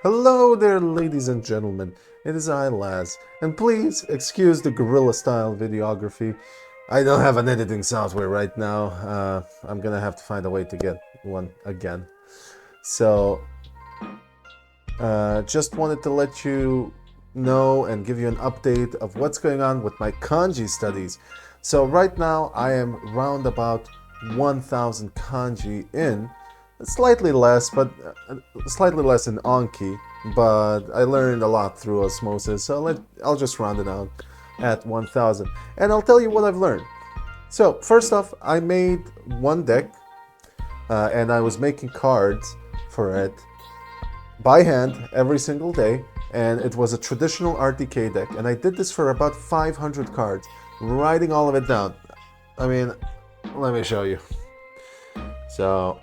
Hello there, ladies and gentlemen. It is I, Laz, and please excuse the guerrilla-style videography. I don't have an editing software right now. I'm gonna have to find a way to get one again. So, just wanted to let you know and give you an update of what's going on with my kanji studies. So right now I am round about 1,000 kanji in. Slightly less, but slightly less in Anki, but I learned a lot through osmosis, so I'll just round it out at 1,000. And I'll tell you what I've learned. So first off, I made one deck, and I was making cards for it by hand every single day, and it was a traditional RTK deck, and I did this for about 500 cards, writing all of it down. I mean, let me show you. So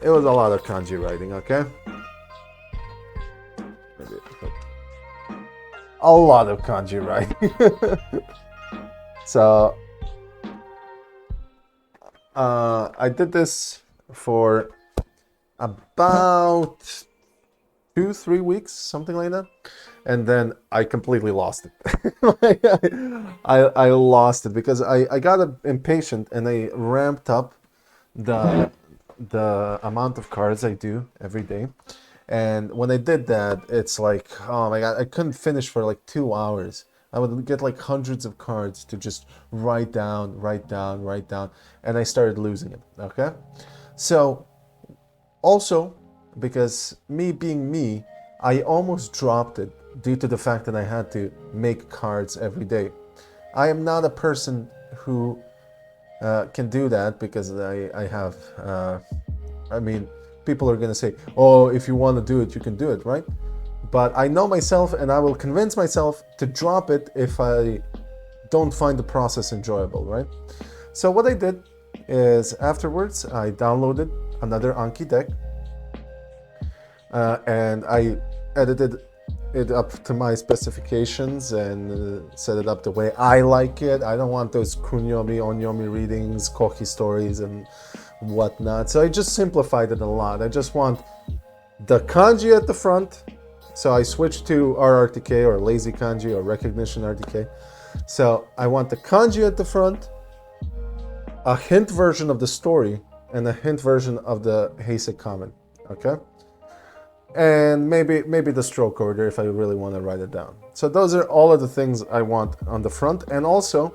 it was a lot of kanji writing, okay? A lot of kanji writing. So, I did this for about 2-3 weeks, something like that. And then I completely lost it. I lost it because I got impatient and I ramped up the amount of cards I do every day. And when I did that, it's like, oh my god, I couldn't finish for like 2 hours. I would get like hundreds of cards to just write down, and I started losing it, okay? So, also, because me being me, I almost dropped it due to the fact that I had to make cards every day. I am not a person who can do that because I have, I mean, people are going to say, oh, if you want to do it, you can do it, right? But I know myself and I will convince myself to drop it if I don't find the process enjoyable, right? So what I did is afterwards, I downloaded another Anki deck and I edited it up to my specifications and set it up the way I like it. I don't want those kunyomi, onyomi readings, koki stories and whatnot. So I just simplified it a lot. I just want the kanji at the front. So I switched to RRTK or lazy kanji or recognition RTK. So I want the kanji at the front, a hint version of the story, and a hint version of the Heisig comment. Okay? And maybe the stroke order if I really want to write it down. So those are all of the things I want on the front. And also,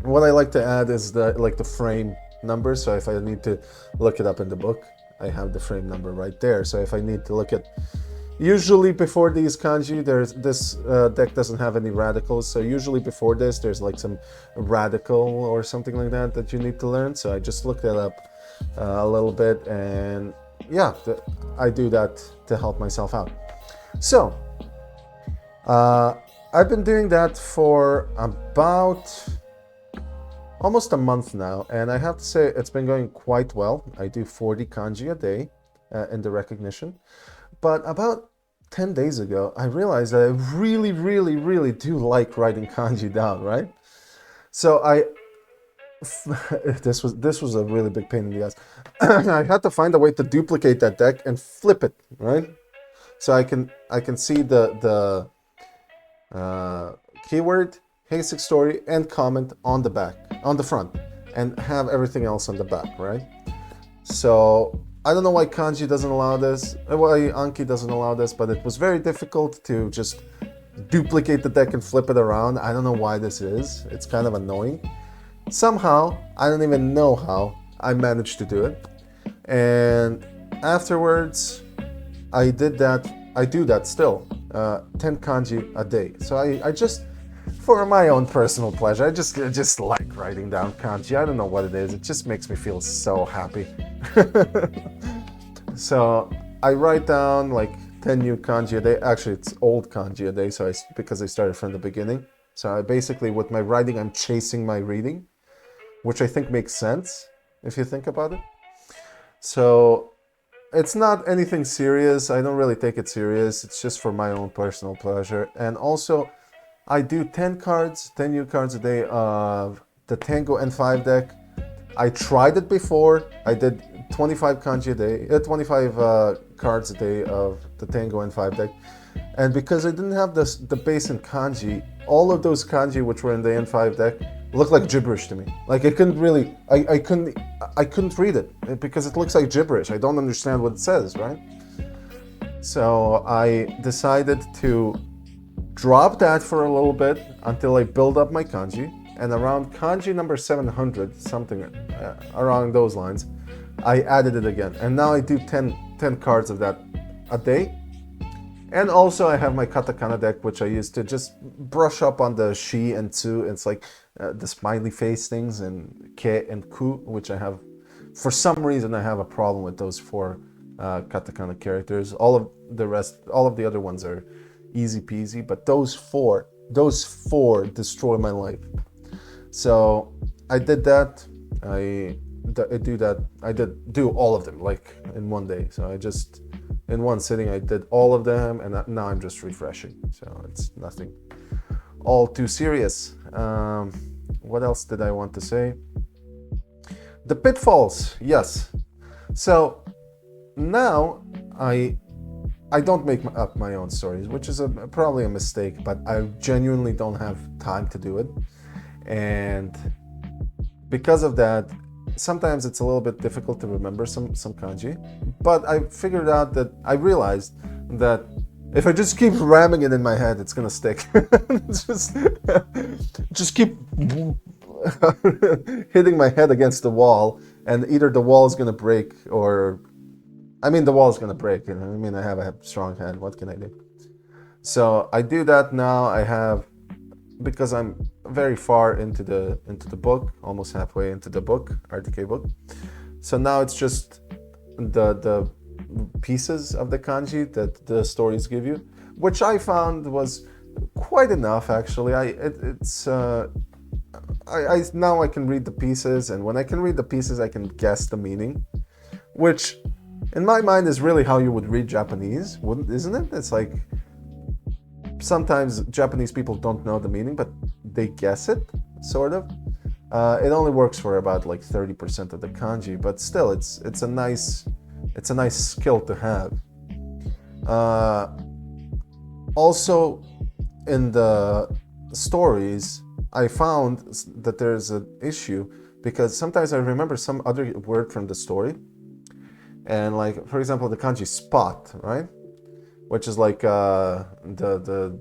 what I like to add is the frame number. So if I need to look it up in the book, I have the frame number right there. So if I need to look at, usually before these kanji, this deck doesn't have any radicals. So usually before this, there's like some radical or something like that you need to learn. So I just looked that up a little bit, and yeah, I do that to help myself out. So I've been doing that for about almost a month now, and I have to say it's been going quite well. I do 40 kanji a day in the recognition, but about 10 days ago I realized that I really do like writing kanji down, right? So this was a really big pain in the ass. I had to find a way to duplicate that deck and flip it, right? So I can see the keyword, Heisig story, and comment on the back, on the front, and have everything else on the back, right? So I don't know why kanji doesn't allow this, why Anki doesn't allow this, but it was very difficult to just duplicate the deck and flip it around. I don't know why this is. It's kind of annoying. Somehow, I don't even know how, I managed to do it. And afterwards, I do that still, 10 kanji a day. So I just, for my own personal pleasure, I just like writing down kanji. I don't know what it is. It just makes me feel so happy. So I write down like 10 new kanji a day. Actually, it's old kanji a day, so because I started from the beginning. So I basically, with my writing, I'm chasing my reading, which I think makes sense if you think about it. So it's not anything serious. I don't really take it serious. It's just for my own personal pleasure. And also, I do 10 new cards a day of the Tango N5 deck. I tried it before. I did 25 kanji a day, 25 cards a day of the Tango N5 deck. And because I didn't have the base in kanji, all of those kanji which were in the N5 deck looked like gibberish to me. Like I couldn't really, I couldn't read it because it looks like gibberish. I don't understand what it says, right? So I decided to drop that for a little bit until I build up my kanji. And around kanji number 700, something around those lines, I added it again. And now I do 10 cards of that a day. And also I have my katakana deck, which I use to just brush up on the shi and tsu. It's like the smiley face things, and ke and ku, which I have, for some reason I have a problem with those 4 katakana characters. All of the other ones are easy peasy, but those four destroy my life. So I did that. I did do all of them like in one day. So I just, in one sitting, I did all of them, and now I'm just refreshing. So it's nothing all too serious. What else did I want to say? The pitfalls, yes. So now I don't make up my own stories, which is probably a mistake, but I genuinely don't have time to do it. And because of that, sometimes it's a little bit difficult to remember some kanji. But I figured out that I realized that if I just keep ramming it in my head, it's gonna stick. just keep hitting my head against the wall, and either the wall is gonna break or, I mean, the wall is gonna break. You know? I mean, I have a strong hand. What can I do? So I do that now. I have, because I'm very far into the book, almost halfway into the book, RTK book. So now it's just the pieces of the kanji that the stories give you, which I found was quite enough actually. Now I can read the pieces, and when I can read the pieces, I can guess the meaning, which in my mind is really how you would read Japanese, isn't it? It's like sometimes Japanese people don't know the meaning, but they guess it, sort of. It only works for about like 30% of the kanji, but still, it's a nice skill to have. Also, in the stories, I found that there's an issue because sometimes I remember some other word from the story, and like, for example, the kanji spot, right? Which is like the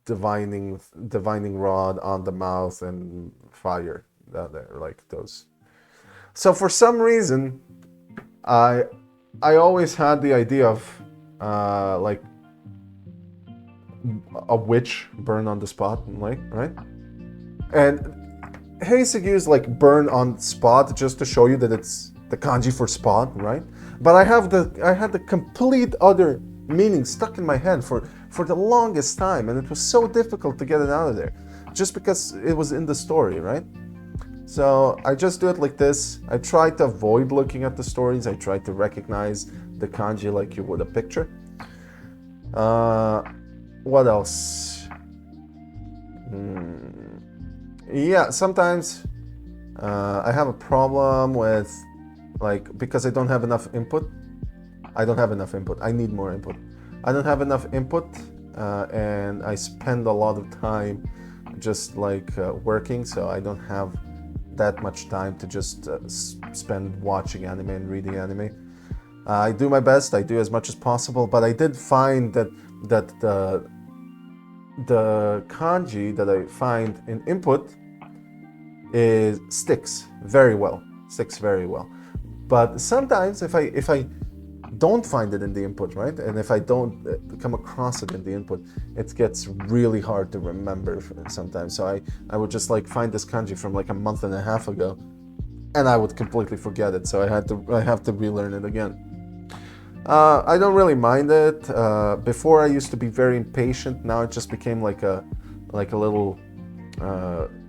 divining rod on the mouth and fire, like those. So for some reason, I always had the idea of like a witch burn on the spot, like, right? And Heisig used like burn on spot just to show you that it's the kanji for spot, right? But I had the complete other meaning stuck in my head for the longest time, and it was so difficult to get it out of there, just because it was in the story, right? So I just do it like this. I try to avoid looking at the stories. I try to recognize the kanji like you would a picture. What else? Yeah, sometimes I have a problem with, like, because I don't have enough input. I don't have enough input. I need more input. I don't have enough input, and I spend a lot of time just like working, so I don't have that much time to just spend watching anime and reading anime. I do my best. I do as much as possible, but I did find that the kanji that I find in input sticks very well. But sometimes if I don't find it in the input, right? And if I don't come across it in the input, it gets really hard to remember sometimes. So I would just like find this kanji from like a month and a half ago, and I would completely forget it. So I have to relearn it again. I don't really mind it. Before I used to be very impatient. Now it just became like a little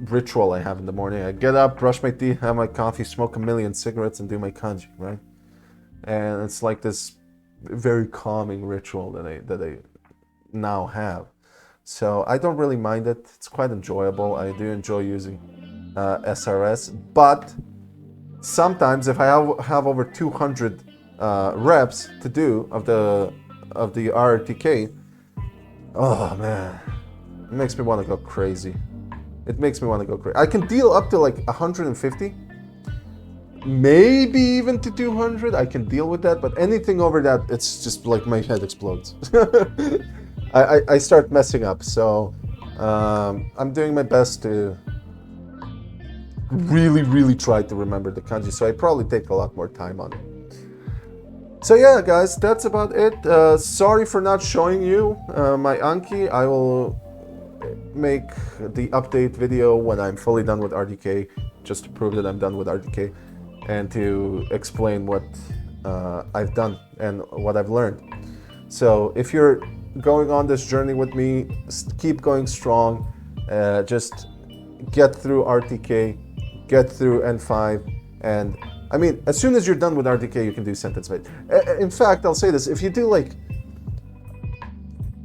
ritual I have in the morning. I get up, brush my teeth, have my coffee, smoke a million cigarettes, and do my kanji, right? And it's like this very calming ritual that I now have. So I don't really mind it. It's quite enjoyable. I do enjoy using SRS, but sometimes if I have over 200 reps to do of the RTK, oh man, it makes me want to go crazy. It makes me want to go crazy. I can deal up to like 150, maybe even to 200. I can deal with that, but anything over that, it's just like my head explodes. I start messing up. So I'm doing my best to really try to remember the kanji. So I probably take a lot more time on it. So yeah, guys, that's about it. Sorry for not showing you my Anki. I will make the update video when I'm fully done with RDK, just to prove that I'm done with RDK, and to explain what I've done and what I've learned. So if you're going on this journey with me, keep going strong. Just get through RTK, get through N5, and I mean, as soon as you're done with RTK, you can do sentence mate. In fact, I'll say this: if you do like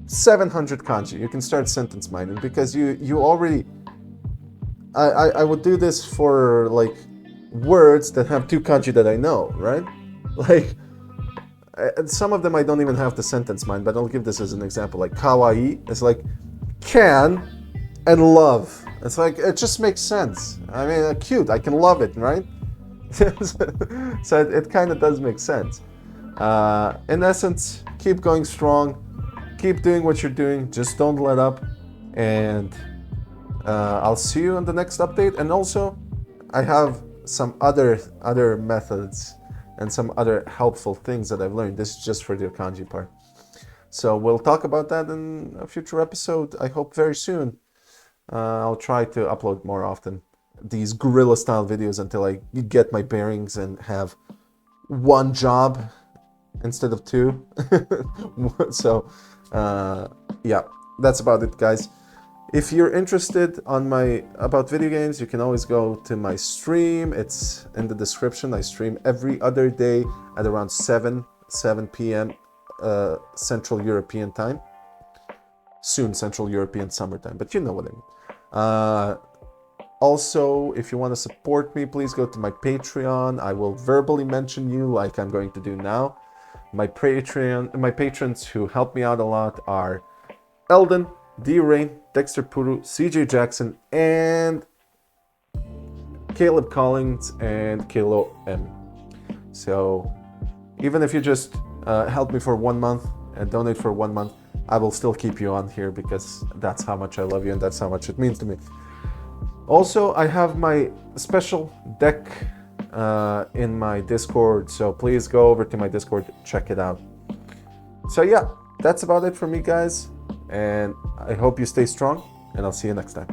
700 kanji, you can start sentence mining, because you already. I would do this for like words that have 2 kanji that I know, right? Like some of them I don't even have the sentence mine, but I'll give this as an example. Like kawaii, it's like can and love. It's like it just makes sense. I mean, cute. I can love it, right? So it kind of does make sense. In essence, keep going strong, keep doing what you're doing, just don't let up, and I'll see you on the next update. And also, I have some other methods and some other helpful things that I've learned. This is just for the kanji part. So we'll talk about that in a future episode, I hope very soon. I'll try to upload more often these guerrilla style videos until I get my bearings and have one job instead of 2. So yeah, that's about it, guys. If you're interested about video games, you can always go to my stream. It's in the description. I stream every other day at around 7 p.m. Central European time. Soon Central European summertime, but you know what I mean. Also, if you want to support me, please go to my Patreon. I will verbally mention you like I'm going to do now. My patrons who help me out a lot are Eldon, D. Rain, Dexter Puru, CJ Jackson, and Caleb Collins and Kilo M. So even if you just help me for 1 month and donate for 1 month, I will still keep you on here, because that's how much I love you and that's how much it means to me. Also, I have my special deck in my Discord, so please go over to my Discord, check it out. So yeah, that's about it for me, guys, and I hope you stay strong, and I'll see you next time.